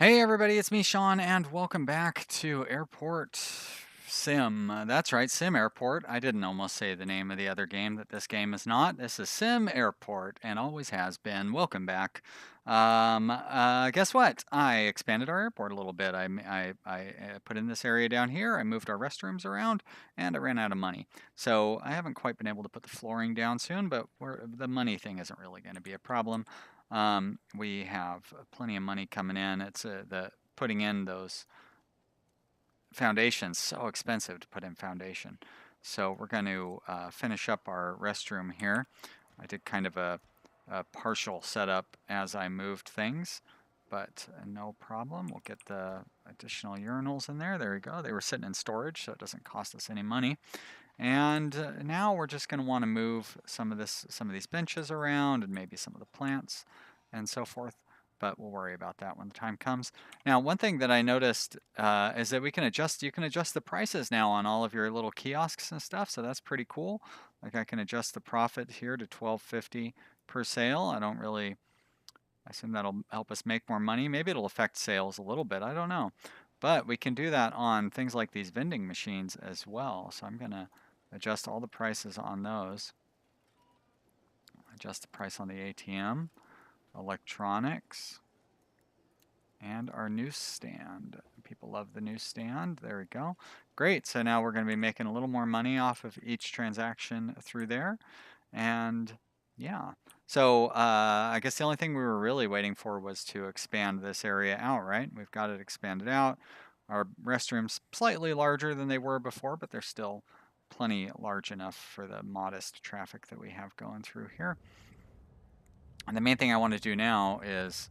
Hey everybody, it's me, Sean, and welcome back to Airport Sim. That's right, Sim Airport. I didn't almost say the name of the other game that this game is not. This is Sim Airport and always has been. Welcome back. Guess what? I expanded our airport a little bit. I put in this area down here. I moved our restrooms around, and I ran out of money. So I haven't quite been able to put the flooring down soon, but the money thing isn't really going to be a problem. We have plenty of money coming in. It's the putting in those foundations so expensive to put in foundation. So we're going to finish up our restroom here. I did kind of a partial setup as I moved things, but no problem. We'll get the additional urinals in there. There we go. They were sitting in storage, so it doesn't cost us any money. And now we're just going to want to move some of these benches around and maybe some of the plants and so forth. But we'll worry about that when the time comes. Now, one thing that I noticed is that you can adjust the prices now on all of your little kiosks and stuff. So that's pretty cool. Like I can adjust the profit here to $12.50 per sale. I assume that'll help us make more money. Maybe it'll affect sales a little bit. I don't know. But we can do that on things like these vending machines as well. So I'm going to adjust all the prices on those. Adjust the price on the ATM, electronics, and our newsstand. People love the newsstand. There we go. Great. So now we're going to be making a little more money off of each transaction through there. And yeah. So I guess the only thing we were really waiting for was to expand this area out, right? We've got it expanded out. Our restrooms slightly larger than they were before, but they're still plenty large enough for the modest traffic that we have going through here. And the main thing I want to do now is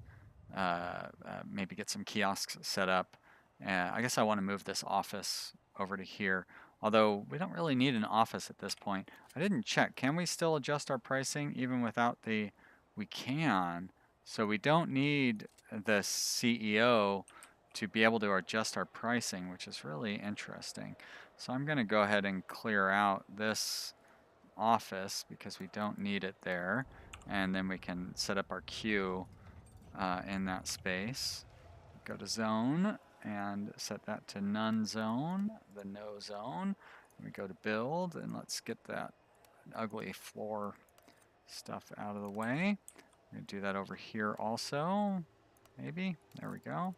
maybe get some kiosks set up. I guess I want to move this office over to here, although we don't really need an office at this point. I didn't check. Can we still adjust our pricing even without the... We can. So we don't need the CEO to be able to adjust our pricing, which is really interesting. So I'm going to go ahead and clear out this office because we don't need it there. And then we can set up our queue in that space. Go to zone and set that to none zone, the no zone. We go to build and let's get that ugly floor stuff out of the way. I'm going to do that over here also, maybe. There we go.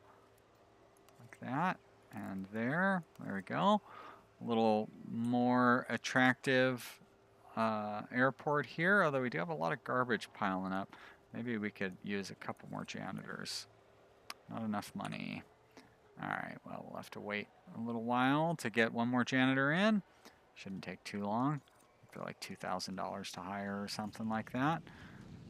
Like that. And there we go. A little more attractive airport here, although we do have a lot of garbage piling up. Maybe we could use a couple more janitors. Not enough money. Alright, well, we'll have to wait a little while to get one more janitor in. Shouldn't take too long. I feel like $2,000 to hire or something like that.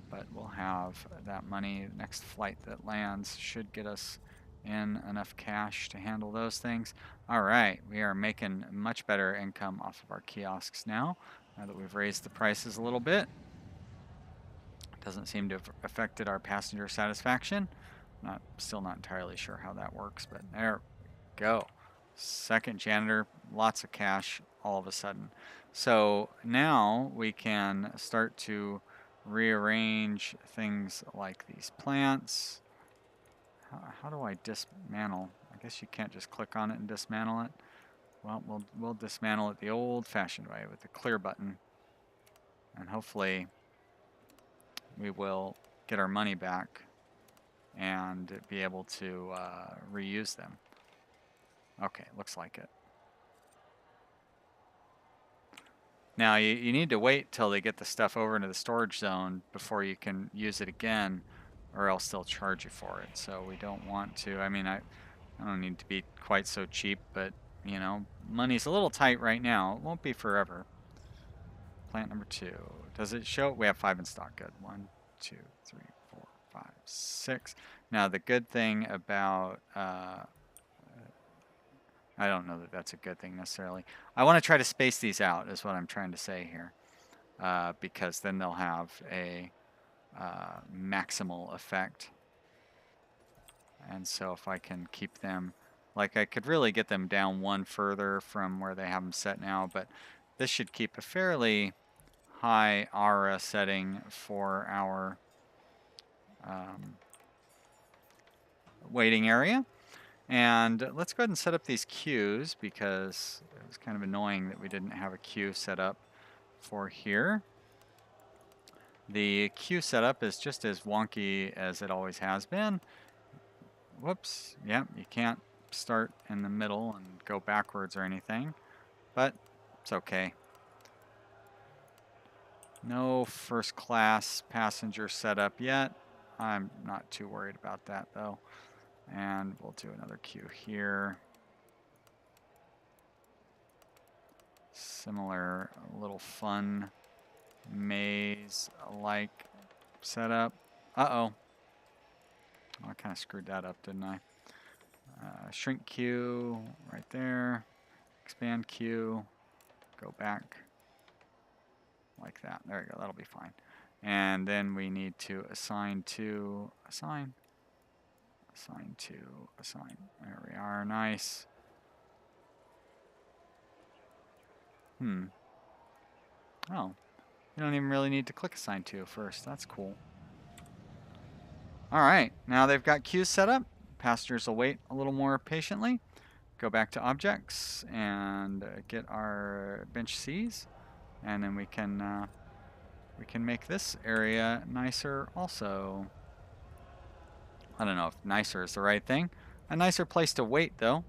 But we'll have that money. The next flight that lands should get us in enough cash to handle those things. Alright, we are making much better income off of our kiosks now that we've raised the prices a little bit. Doesn't seem to have affected our passenger satisfaction. Still not entirely sure how that works, but there we go. Second janitor, lots of cash all of a sudden. So now we can start to rearrange things like these plants. How do I dismantle? I guess you can't just click on it and dismantle it. Well, we'll dismantle it the old-fashioned way with the clear button. And hopefully we will get our money back and be able to reuse them. Okay, looks like it. Now you need to wait till they get the stuff over into the storage zone before you can use it again, or else they'll charge you for it. So we don't want to. I mean, I don't need to be quite so cheap, but you know, money's a little tight right now. It won't be forever. Plant number 2. Does it show? We have 5 in stock. Good. 1, 2, 3, 4, 5, 6. Now the good thing about I don't know that that's a good thing necessarily. I want to try to space these out is what I'm trying to say here, because then they'll have a maximal effect. And so if I can keep them, like I could really get them down one further from where they have them set now, but this should keep a fairly high aura setting for our waiting area. And let's go ahead and set up these queues because it was kind of annoying that we didn't have a queue set up for here. The queue setup is just as wonky as it always has been. Whoops, yeah, you can't start in the middle and go backwards or anything, but it's okay. No first class passenger setup yet. I'm not too worried about that though. And we'll do another queue here. Similar little fun maze-like setup. Uh-oh. I kind of screwed that up, didn't I? Shrink queue right there. Expand queue. Go back like that. There you go. That'll be fine. And then we need to assign to assign. Assign to assign. There we are. Nice. Oh. You don't even really need to click assign to first. That's cool. All right. Now they've got queues set up. Passengers will wait a little more patiently. Go back to objects and get our bench Cs, and then we can make this area nicer also. I don't know if nicer is the right thing. A nicer place to wait though.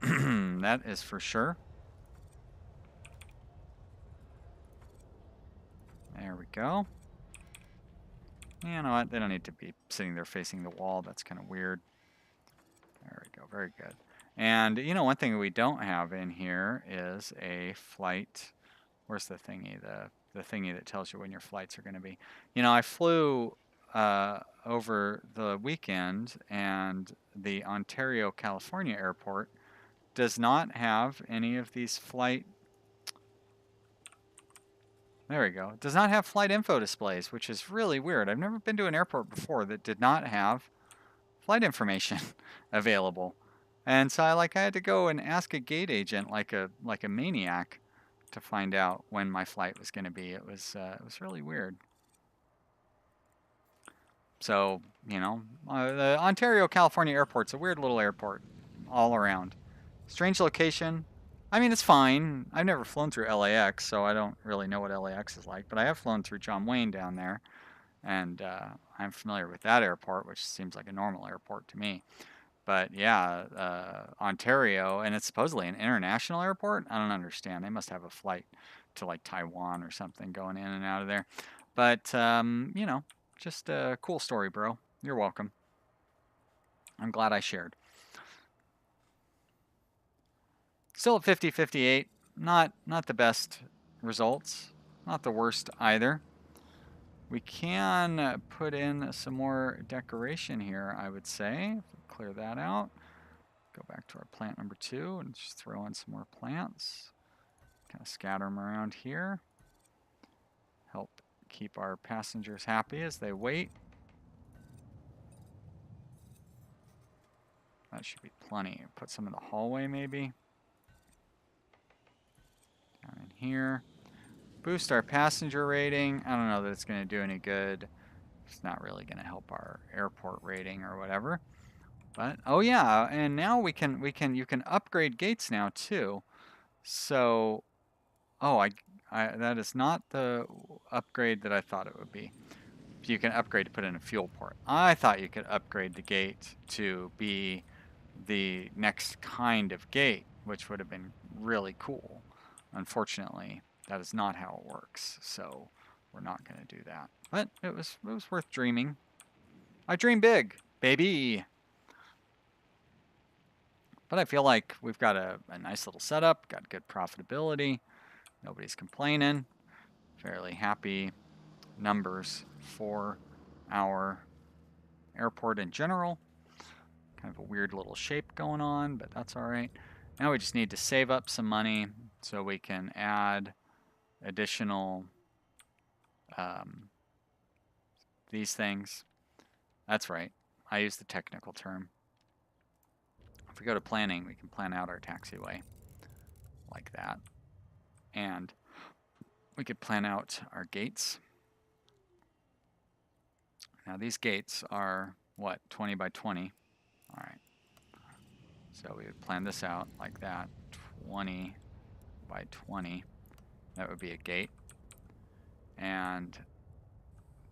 That is for sure. There we go. You know what? They don't need to be sitting there facing the wall. That's kind of weird. There we go. Very good. And you know, one thing we don't have in here is a flight. Where's the thingy? The thingy that tells you when your flights are going to be. You know, I flew over the weekend, and the Ontario, California airport does not have any of these flight. There we go. It does not have flight info displays, which is really weird. I've never been to an airport before that did not have flight information available. And so I had to go and ask a gate agent like a maniac to find out when my flight was going to be. It was really weird. So, you know, the Ontario, California airport's a weird little airport all around. Strange location. I mean, it's fine. I've never flown through LAX, so I don't really know what LAX is like, but I have flown through John Wayne down there, and I'm familiar with that airport, which seems like a normal airport to me. But yeah, Ontario, and it's supposedly an international airport. I don't understand. They must have a flight to like Taiwan or something going in and out of there. But, you know, just a cool story, bro. You're welcome. I'm glad I shared. Still at 50-58. Not the best results. Not the worst either. We can put in some more decoration here, I would say. Clear that out. Go back to our plant number 2 and just throw in some more plants. Kind of scatter them around here. Help keep our passengers happy as they wait. That should be plenty. Put some in the hallway maybe. Down in here. Boost our passenger rating. I don't know that it's going to do any good. It's not really going to help our airport rating or whatever. But oh yeah, and now you can upgrade gates now too. So that is not the upgrade that I thought it would be. You can upgrade to put in a fuel port. I thought you could upgrade the gate to be the next kind of gate, which would have been really cool. Unfortunately, that is not how it works, so we're not going to do that. But it was worth dreaming. I dream big, baby. But I feel like we've got a nice little setup, got good profitability. Nobody's complaining. Fairly happy numbers for our airport in general. Kind of a weird little shape going on, but that's all right. Now we just need to save up some money so we can add additional these things. That's right. I use the technical term. If we go to planning, we can plan out our taxiway like that. And we could plan out our gates. Now these gates are, what, 20 by 20. So we would plan this out like that, 20 by 20. That would be a gate. And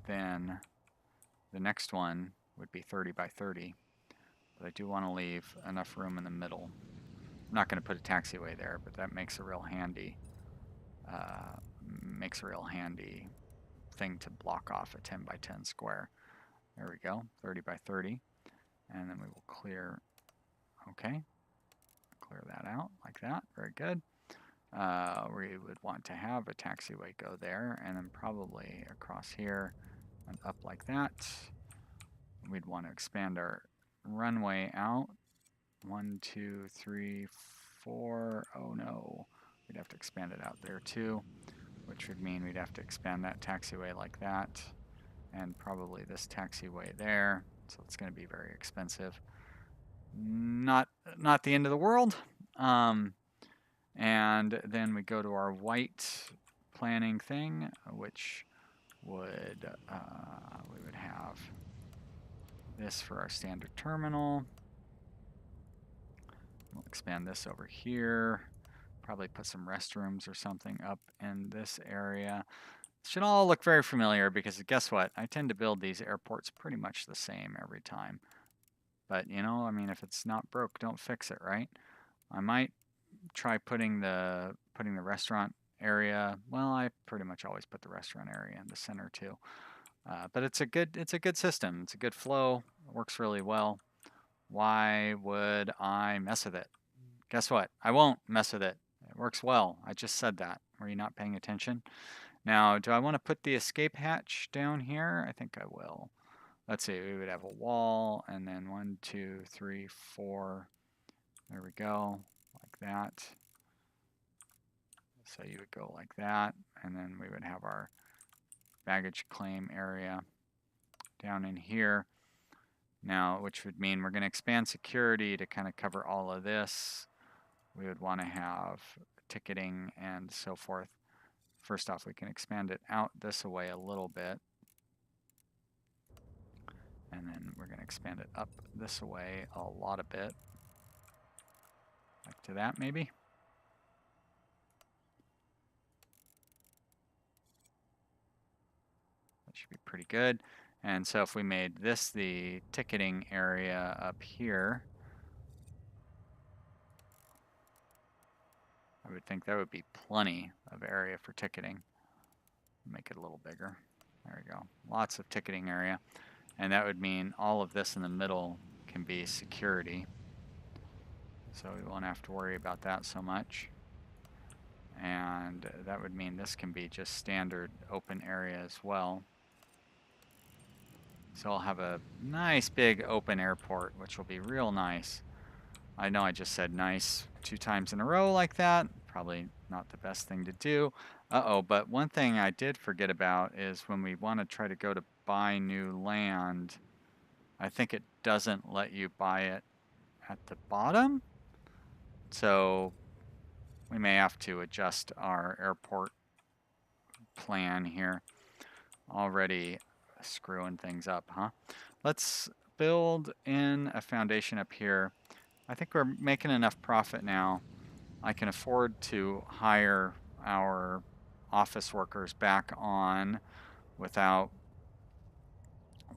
then the next one would be 30 by 30. But I do want to leave enough room in the middle. I'm not going to put a taxiway there, but that makes a real handy thing to block off a 10 by 10 square. There we go, 30 by 30. And then we will clear, okay, clear that out like that, very good. We would want to have a taxiway go there, and then probably across here and up like that. We'd want to expand our runway out. 1, 2, 3, 4. Oh no, we'd have to expand it out there too, which would mean we'd have to expand that taxiway like that, and probably this taxiway there. So it's going to be very expensive. Not the end of the world. And then we go to our white planning thing, which would we would have this for our standard terminal. We'll expand this over here. Probably put some restrooms or something up in this area. It should all look very familiar because guess what? I tend to build these airports pretty much the same every time. But you know, I mean, if it's not broke, don't fix it, right? I might try putting the restaurant area. Well, I pretty much always put the restaurant area in the center too. But it's a good system. It's a good flow. It works really well. Why would I mess with it? Guess what? I won't mess with it. It works well. I just said that. Were you not paying attention? Now, do I want to put the escape hatch down here? I think I will. Let's see. We would have a wall, and then 1, 2, 3, 4. There we go, like that. So you would go like that, and then we would have our baggage claim area down in here. Now, which would mean we're going to expand security to kind of cover all of this. We would want to have ticketing and so forth. First off, we can expand it out this way a little bit. And then we're going to expand it up this way a lot a bit. Like to that, maybe. That should be pretty good. And so if we made this the ticketing area up here, I would think that would be plenty of area for ticketing. Make it a little bigger. There we go. Lots of ticketing area. And that would mean all of this in the middle can be security. So we won't have to worry about that so much. And that would mean this can be just standard open area as well. So I'll have a nice big open airport, which will be real nice. I know I just said nice 2 times in a row like that. Probably not the best thing to do. Uh-oh, but one thing I did forget about is when we want to try to go to buy new land, I think it doesn't let you buy it at the bottom. So we may have to adjust our airport plan here. Already screwing things up, huh? Let's build in a foundation up here. I think we're making enough profit now. I can afford to hire our office workers back on without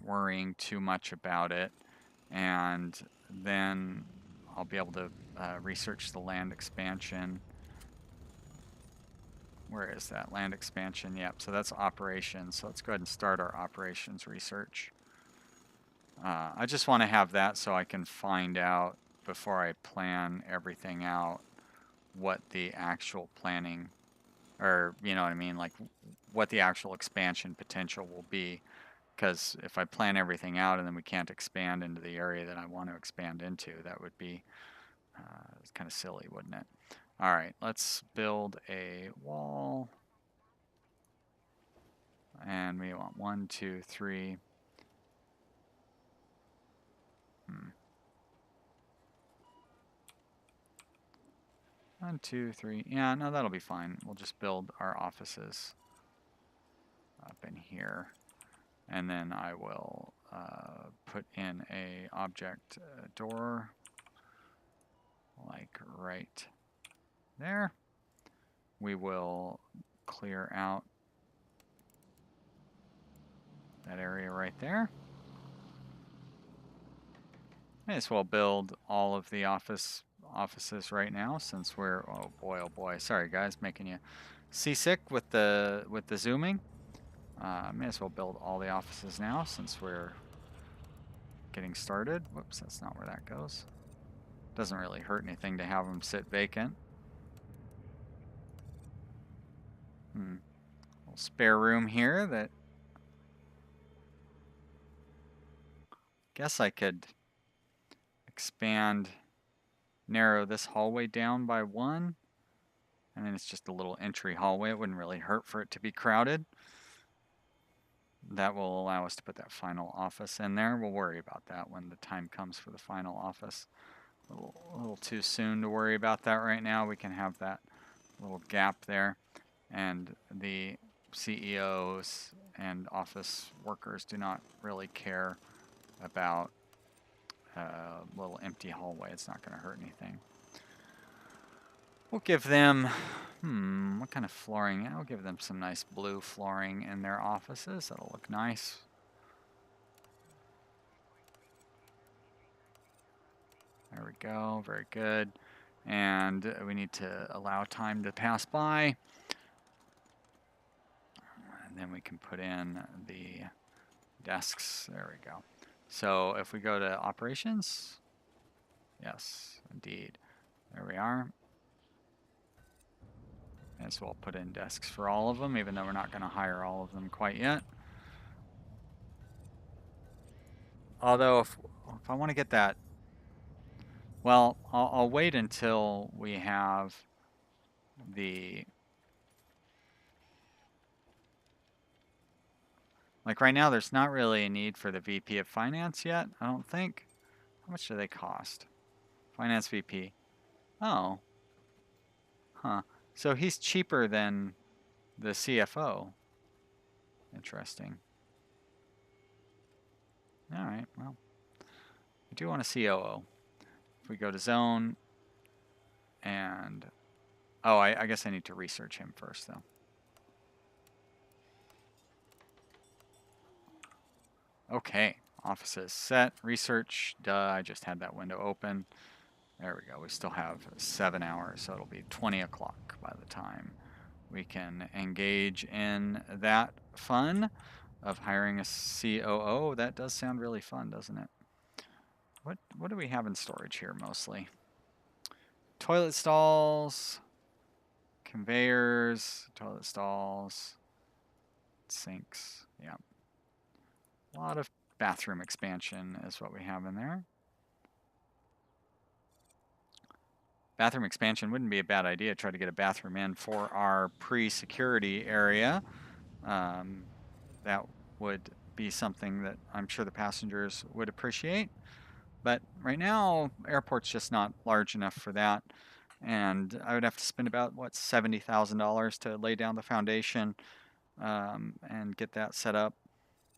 worrying too much about it. And then I'll be able to research the land expansion. Where is that land expansion? Yep, so that's operations. So let's go ahead and start our operations research. I just want to have that so I can find out before I plan everything out what the actual planning, or you know what I mean, like what the actual expansion potential will be. Because if I plan everything out and then we can't expand into the area that I want to expand into, that would be kind of silly, wouldn't it? All right, let's build a wall. And we want 1, 2, 3. 1, 2, 3. Yeah, no, that'll be fine. We'll just build our offices up in here. And then I will put in a object door. like right there. We will clear out that area right there. May as well build all of the offices right now since we're, oh boy, sorry guys, making you seasick with the zooming. May as well build all the offices now since we're getting started. Whoops, that's not where that goes. Doesn't really hurt anything to have them sit vacant. Little spare room here that guess I could expand, narrow this hallway down by 1. And then it's just a little entry hallway. It wouldn't really hurt for it to be crowded. That will allow us to put that final office in there. We'll worry about that when the time comes for the final office. A little too soon to worry about that right now. We can have that little gap there. And the CEOs and office workers do not really care about a little empty hallway. It's not going to hurt anything. We'll give them, what kind of flooring? I'll give them some nice blue flooring in their offices. That'll look nice. There we go, very good. And we need to allow time to pass by. And then we can put in the desks. There we go. So if we go to operations, yes, indeed. There we are. As well put in desks for all of them, even though we're not going to hire all of them quite yet. Although if I want to get that, well, I'll wait until we have the, like right now there's not really a need for the VP of Finance yet, I don't think. How much do they cost? Finance VP. Oh. Huh. So he's cheaper than the CFO. Interesting. All right, well, I do want a COO. If we go to zone and, oh, I guess I need to research him first though. Okay, offices set, research, duh, I just had that window open. There we go, we still have 7 hours, so it'll be 20 o'clock by the time we can engage in that fun of hiring a COO. That does sound really fun, doesn't it? What do we have in storage here mostly? Toilet stalls, conveyors, toilet stalls, sinks, yeah. A lot of bathroom expansion is what we have in there. Bathroom expansion wouldn't be a bad idea. Try to get a bathroom in for our pre-security area. That would be something that I'm sure the passengers would appreciate. But right now, airport's just not large enough for that. And I would have to spend about, what, $70,000 to lay down the foundation and get that set up.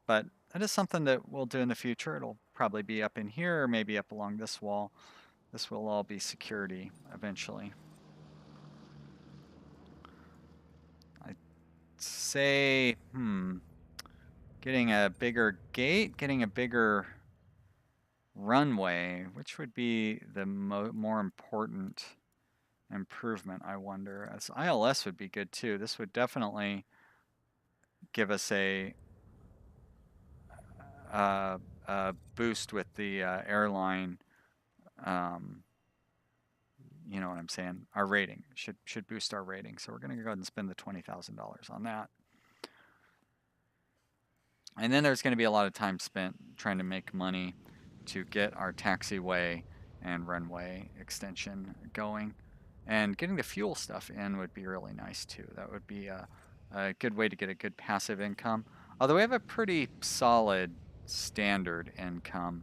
But that is something that we'll do in the future. It'll probably be up in here or maybe up along this wall. This will all be security eventually. I'd say, getting a bigger gate, getting a bigger runway, which would be the more important improvement, I wonder. As ILS would be good too. This would definitely give us a boost with the airline. You know what I'm saying? Our rating should boost our rating. So we're going to go ahead and spend the $20,000 on that. And then there's going to be a lot of time spent trying to make money to get our taxiway and runway extension going. And getting the fuel stuff in would be really nice too. That would be a good way to get a good passive income. Although we have a pretty solid standard income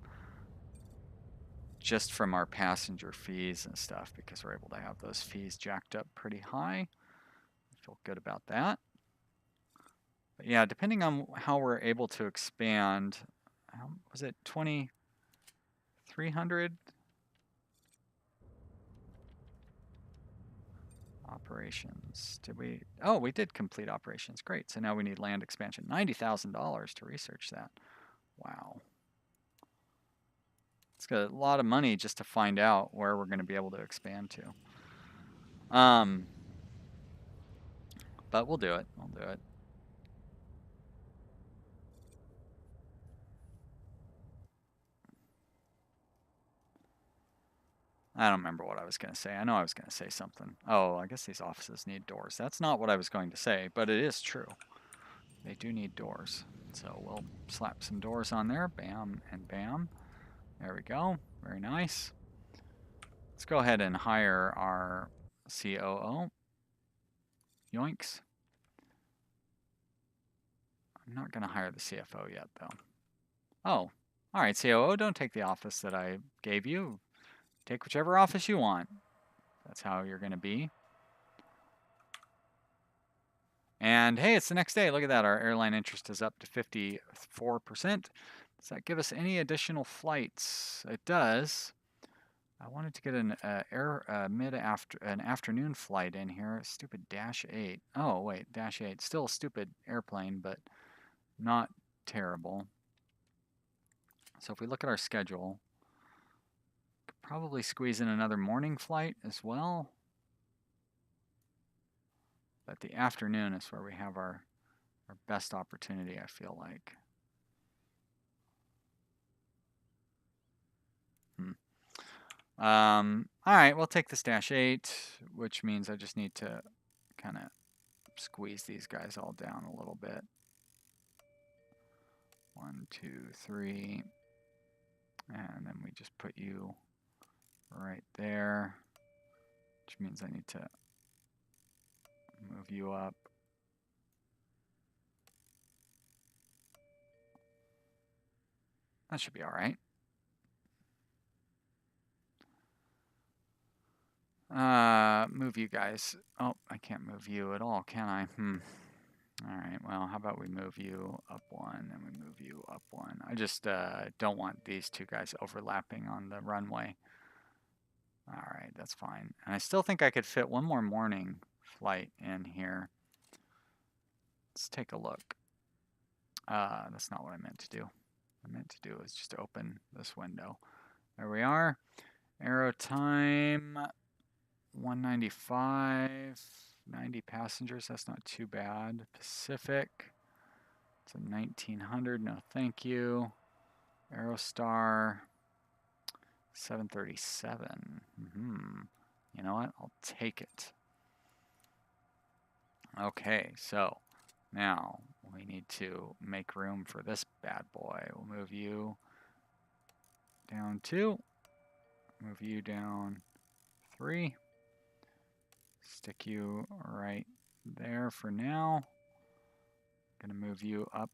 just from our passenger fees and stuff, because we're able to have those fees jacked up pretty high. I feel good about that. But yeah, depending on how we're able to expand, was it 2,300? operations. Did we? Oh, we did complete operations. Great. So now we need land expansion. $90,000 to research that. Wow. It's got a lot of money just to find out where we're going to be able to expand to. But we'll do it. We'll do it. I don't remember what I was going to say. I know I was going to say something. Oh, I guess these offices need doors. That's not what I was going to say, but it is true. They do need doors. So we'll slap some doors on there. Bam and bam. There we go. Very nice. Let's go ahead and hire our COO. Yoinks. I'm not going to hire the CFO yet, though. Oh, all right, COO, don't take the office that I gave you. Take whichever office you want. That's how you're going to be. And hey, it's the next day. Look at that. Our airline interest is up to 54%. Does that give us any additional flights? It does. I wanted to get an afternoon flight in here. Stupid Dash 8. Oh, wait, Dash 8. Still a stupid airplane, but not terrible. So if we look at our schedule, could probably squeeze in another morning flight as well. But the afternoon is where we have our best opportunity, I feel like. All right, we'll take this Dash 8, which means I just need to kind of squeeze these guys all down a little bit. 1, 2, 3. And then we just put you right there, which means I need to move you up. That should be all right. Move you guys. Oh, I can't move you at all, can I? All right, well, how about we move you up 1 and we move you up 1. I just don't want these two guys overlapping on the runway. All right, that's fine. And I still think I could fit one more morning flight in here. Let's take a look. That's not what I meant to do. What I meant to do is just open this window. There we are. Aero time, 195, 90 passengers. That's not too bad. Pacific, it's a 1900. No, thank you. Aerostar, 737. You know what? I'll take it. Okay, so now we need to make room for this bad boy. We'll move you down 2. Move you down 3. Stick you right there for now. Gonna move you up.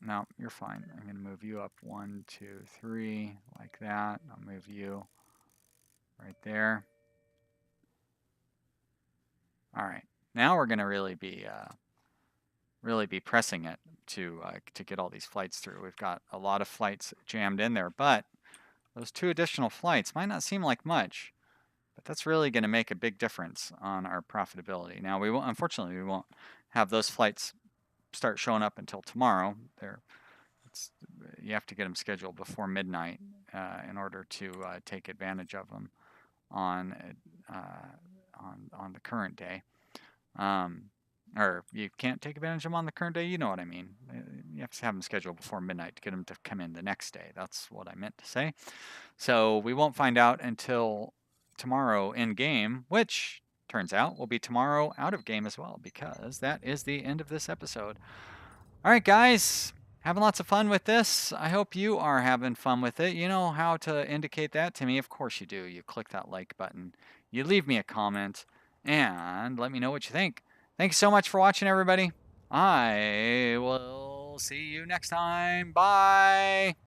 No, you're fine. I'm gonna move you up 1, 2, 3, like that. I'll move you right there. All right. Now we're gonna really be pressing it to get all these flights through. We've got a lot of flights jammed in there, but those 2 additional flights might not seem like much, but that's really going to make a big difference on our profitability. Now, unfortunately, we won't have those flights start showing up until tomorrow. You have to get them scheduled before midnight in order to take advantage of them on the current day. Or you can't take advantage of them on the current day, you know what I mean. You have to have them scheduled before midnight to get them to come in the next day. That's what I meant to say. So we won't find out until tomorrow in game, which turns out will be tomorrow out of game as well, because that is the end of this episode. All right, guys, having lots of fun with this. I hope you are having fun with it. You know how to indicate that to me. Of course you do. You click that like button, you leave me a comment, and let me know what you think. Thanks so much for watching, everybody. I will see you next time. Bye.